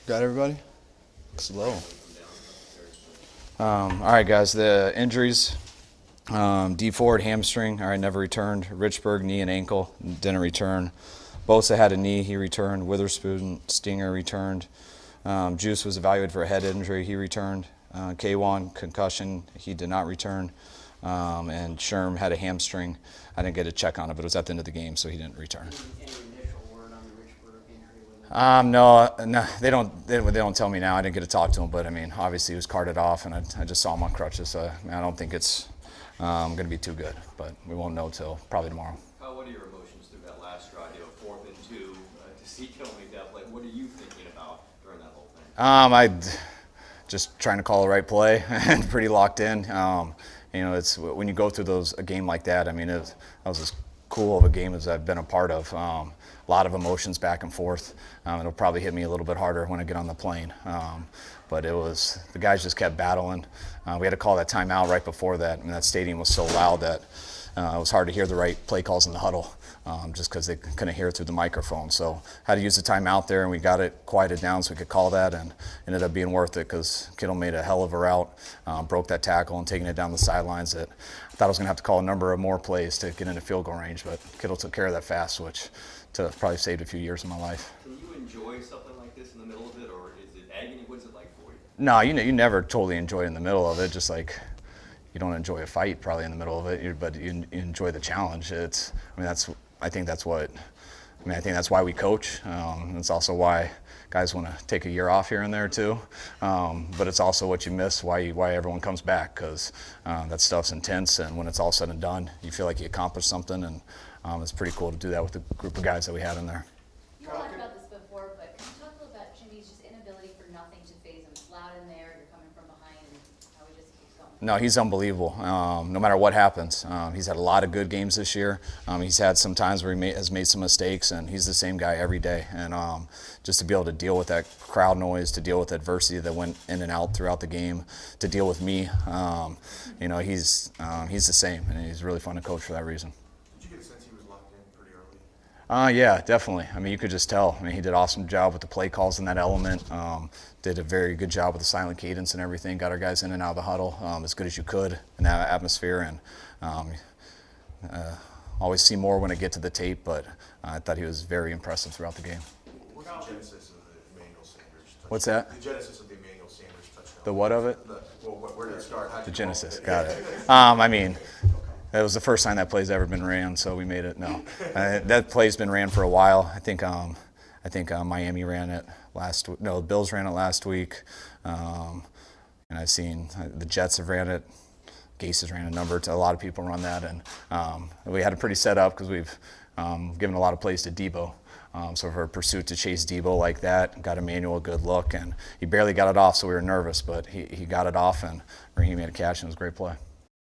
Got everybody? Slow. All right, guys. The injuries. D Ford, hamstring. All right, never returned. Richburg, knee and ankle. Didn't return. Bosa had a knee. He returned. Witherspoon, stinger, returned. Juice was evaluated for a head injury. He returned. K1, concussion. He did not return. And Sherm had a hamstring. I didn't get a check on it, but it was at the end of the game, so he didn't return. Any initial word on the Richburg injury? No, they don't tell me now. I didn't get to talk to him, but I mean, obviously he was carted off, and I just saw him on crutches. So I don't think it's going to be too good, but we won't know till probably tomorrow. What are your emotions through that last drive? 4th and 2 to see Kittle make that play. What are you thinking about during that whole thing? I just trying to call the right play and pretty locked in. It's when you go through a game like that. I mean, that was as cool of a game as I've been a part of. A lot of emotions back and forth. It'll probably hit me a little bit harder when I get on the plane. But the guys just kept battling. We had to call that timeout right before that. I mean, that stadium was so loud that it was hard to hear the right play calls in the huddle, just because they couldn't hear it through the microphone. So had to use the timeout there, and we got it quieted down so we could call that, and ended up being worth it because Kittle made a hell of a route, broke that tackle and taking it down the sidelines. That I thought I was going to have to call a number of more plays to get into field goal range, but Kittle took care of that fast, which probably saved a few years of my life. Can you enjoy something like this in the middle of it, or is it agony? What's it like for you? No, you never totally enjoy it in the middle of it, just like you don't enjoy a fight probably in the middle of it, but you enjoy the challenge. I think that's why we coach. It's also why guys want to take a year off here and there too. But it's also what you miss, why everyone comes back, because that stuff's intense, and when it's all said and done, you feel like you accomplished something, and it's pretty cool to do that with the group of guys that we had in there. You talked about this before, but can you talk a little about Jimmy's just inability for nothing to phase him? It's loud in there, you're coming from behind, and how he just keeps going. No, he's unbelievable. No matter what happens, he's had a lot of good games this year. He's had some times where has made some mistakes, and he's the same guy every day. And just to be able to deal with that crowd noise, to deal with adversity that went in and out throughout the game, to deal with me, he's the same, and he's really fun to coach for that reason. Did you get a sense he was locked in pretty early? Yeah, definitely. I mean, you could just tell. I mean, he did an awesome job with the play calls in that element. Did a very good job with the silent cadence and everything. Got our guys in and out of the huddle as good as you could in that atmosphere. And always see more when I get to the tape, but I thought he was very impressive throughout the game. What's the genesis of the Emmanuel Sanders touchdown? What's that? The genesis of the Emmanuel Sanders touchdown. The what of it? Where did it start? The genesis. Got it. I mean, it was the first time that play's ever been ran, so we made it. No, that play's been ran for a while. I think Miami ran it last week. No, the Bills ran it last week. And I've seen the Jets have ran it. Gase has ran a number. A lot of people run that, and we had it pretty set up because we've given a lot of plays to Debo. So for a pursuit to chase Debo like that, got Emmanuel a good look, and he barely got it off, so we were nervous, but he got it off, and he made a catch, and it was a great play.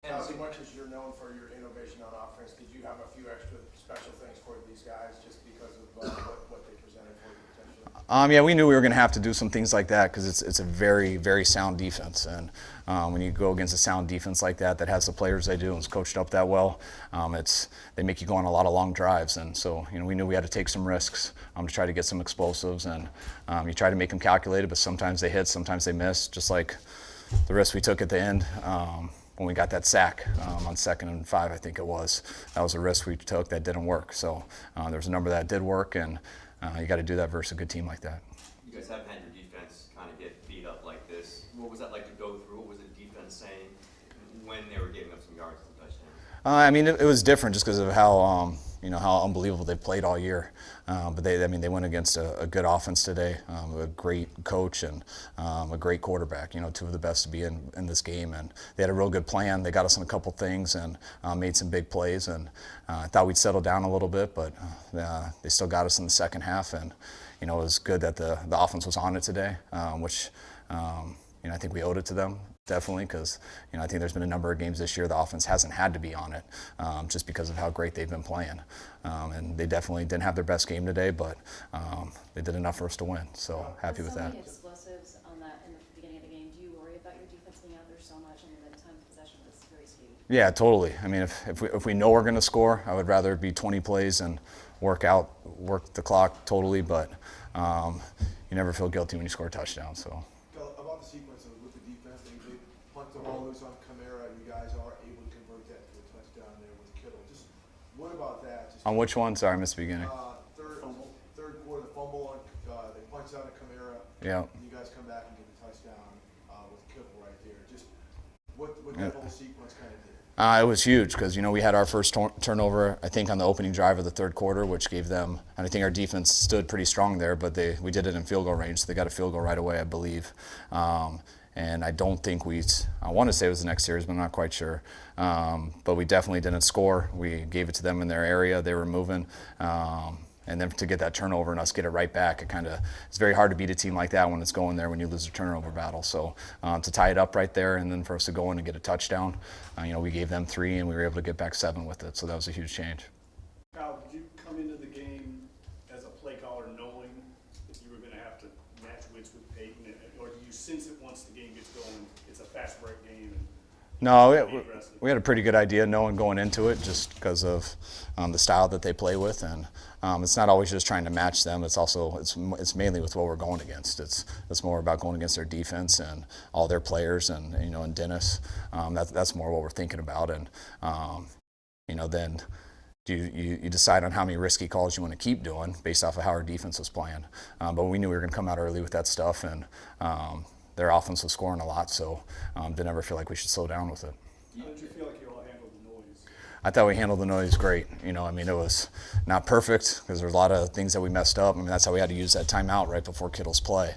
As much as you're known for your innovation on offense, did you have a few extra special things for these guys just because of what they presented for you potentially? Yeah, we knew we were going to have to do some things like that because it's a very, very sound defense. And when you go against a sound defense like that has the players they do and is coached up that well, they make you go on a lot of long drives. And so we knew we had to take some risks to try to get some explosives. And you try to make them calculated, but sometimes they hit, sometimes they miss, just like the risk we took at the end. When we got that sack on 2nd and 5, I think it was. That was a risk we took that didn't work. So there was a number that did work, and you got to do that versus a good team like that. You guys haven't had your defense kind of get beat up like this. What was that like to go through? What was the defense saying when they were giving up some yards to the touchdown? I mean, it was different just because of how how unbelievable they played all year. But they went against a good offense today, a great coach and a great quarterback. Two of the best to be in this game, and they had a real good plan. They got us in a couple things and made some big plays. And I thought we'd settle down a little bit, but they still got us in the second half. And it was good that the offense was on it today, which I think we owed it to them. Definitely, because I think there's been a number of games this year the offense hasn't had to be on it, just because of how great they've been playing. And they definitely didn't have their best game today, but they did enough for us to win. So happy with that. So many explosives on that in the beginning of the game. Do you worry about your defense being out there so much, and the time of possession was very skewed? Yeah, totally. I mean, if we know we're going to score, I would rather it be 20 plays and work out work the clock totally, but you never feel guilty when you score a touchdown. So. About the sequence with the defense, they punt the ball loose on Kamara, you guys are able to convert that to a touchdown there with Kittle. Just what about that? Just, On which one? Sorry, I missed the beginning. Third quarter, the fumble on they punch out a Kamara. Yeah. And you guys come back and get the touchdown with Kittle right there. Just what that whole sequence kind of did. It was huge because, we had our first turnover, I think, on the opening drive of the third quarter, which gave them, and I think our defense stood pretty strong there, but we did it in field goal range, so they got a field goal right away, I believe. And I don't think I want to say it was the next series, but I'm not quite sure. But we definitely didn't score. We gave it to them in their area. They were moving. And then to get that turnover and us get it right back, it's very hard to beat a team like that when it's going there when you lose a turnover battle. So to tie it up right there and then for us to go in and get a touchdown, we gave them 3 and we were able to get back 7 with it. So that was a huge change. Kyle, did you come into the game as a play caller knowing that you were going to have to match wits with Peyton? Or do you sense it once the game gets going, it's a fast break game? No, we had a pretty good idea knowing going into it just because of the style that they play with, and it's not always just trying to match them. It's also it's mainly with what we're going against. It's more about going against their defense and all their players, and and Dennis. That's more what we're thinking about, and then you decide on how many risky calls you want to keep doing based off of how our defense was playing. But we knew we were going to come out early with that stuff, and their offense was scoring a lot, so didn't ever feel like we should slow down with it. How did you feel like you all handled the noise? I thought we handled the noise great. It was not perfect because there was a lot of things that we messed up. That's how we had to use that timeout right before Kittle's play.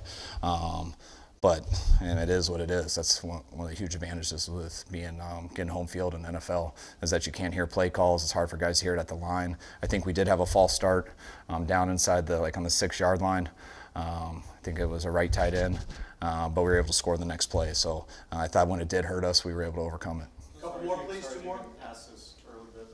But it is what it is. That's one of the huge advantages with getting home field in the NFL is that you can't hear play calls. It's hard for guys to hear it at the line. I think we did have a false start down inside on the 6-yard line. I think it was a right tight end, but we were able to score the next play. So I thought when it did hurt us, we were able to overcome it. Couple more, please. 2 more. Ask this early bit.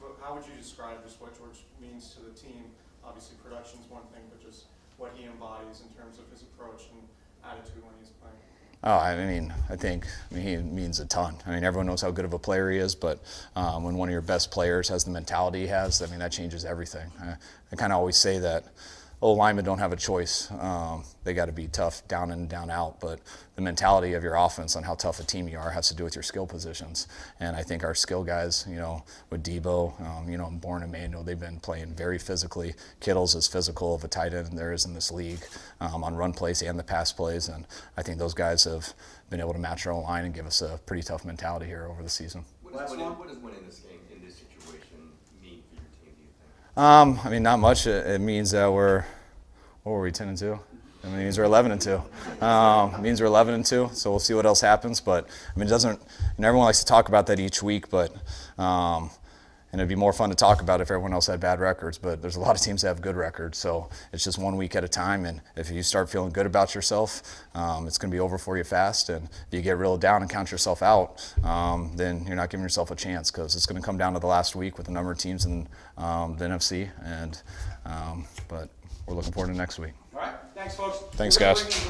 But how would you describe just what George means to the team? Obviously, production is one thing, but just what he embodies in terms of his approach and attitude when he's playing. I think he means a ton. Everyone knows how good of a player he is, but when one of your best players has the mentality he has, that changes everything. I kind of always say that linemen don't have a choice. They got to be tough down in and down out, but the mentality of your offense on how tough a team you are has to do with your skill positions. And I think our skill guys, with Debo, and Bourne and Manuel, they've been playing very physically. Kittle's as physical of a tight end there is in this league on run plays and the pass plays, and I think those guys have been able to match our own line and give us a pretty tough mentality here over the season. What does winning this game in this situation mean for your team, do you think? Not much. It means that what were we, 10-2? It means we're 11-2. It means we're 11-2. So we'll see what else happens. But it doesn't. Everyone likes to talk about that each week. But and it'd be more fun to talk about if everyone else had bad records. But there's a lot of teams that have good records. So it's just 1 week at a time. And if you start feeling good about yourself, it's going to be over for you fast. And if you get real down and count yourself out, then you're not giving yourself a chance because it's going to come down to the last week with a number of teams in the NFC. And but we're looking forward to next week. All right. Thanks, folks. Thanks, guys.